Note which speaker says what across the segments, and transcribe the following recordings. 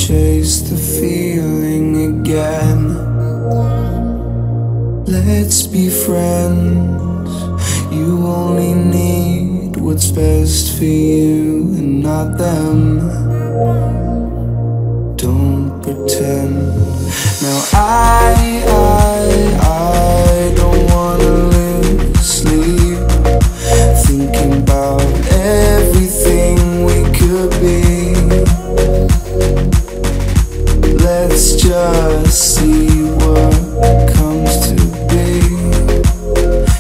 Speaker 1: chase the feeling again. Let's be friends. You only need what's best for you and not them. Don't pretend. Now I don't wanna lose sleep, thinking about everything we could be. Let's just see what comes to be.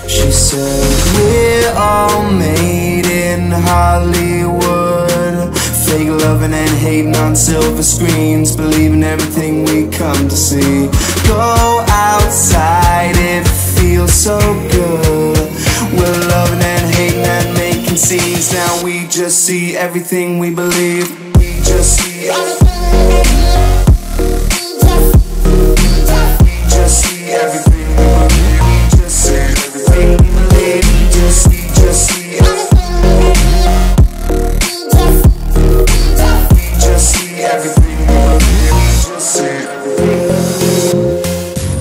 Speaker 1: She said we're all made in Hollywood, fake loving and hating on silver screens, believing everything we come to see. Go outside, it feels so good. We're loving and hating and making scenes. Now we just see everything we believe. We just see everything.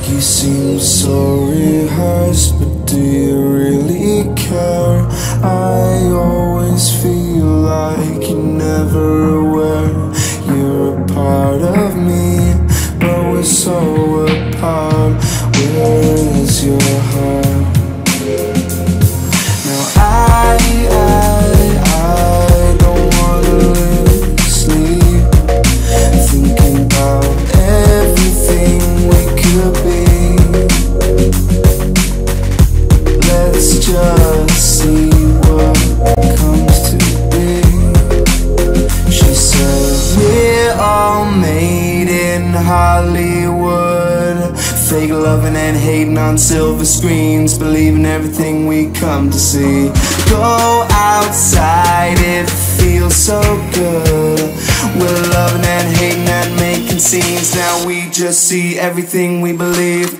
Speaker 1: You seem so rehearsed, but do you really care? I always feel like you're never aware. You're a part of me, but we're so apart. Where is your heart? Now I don't wanna lose sleep, thinking about everything we could be. Let's just see what comes to be. She said we're all made in Hollywood, fake loving and hating on silver screens, believing everything we come to see. Go outside, it feels so good. We're loving and hating and making scenes. Now we just see everything we believe.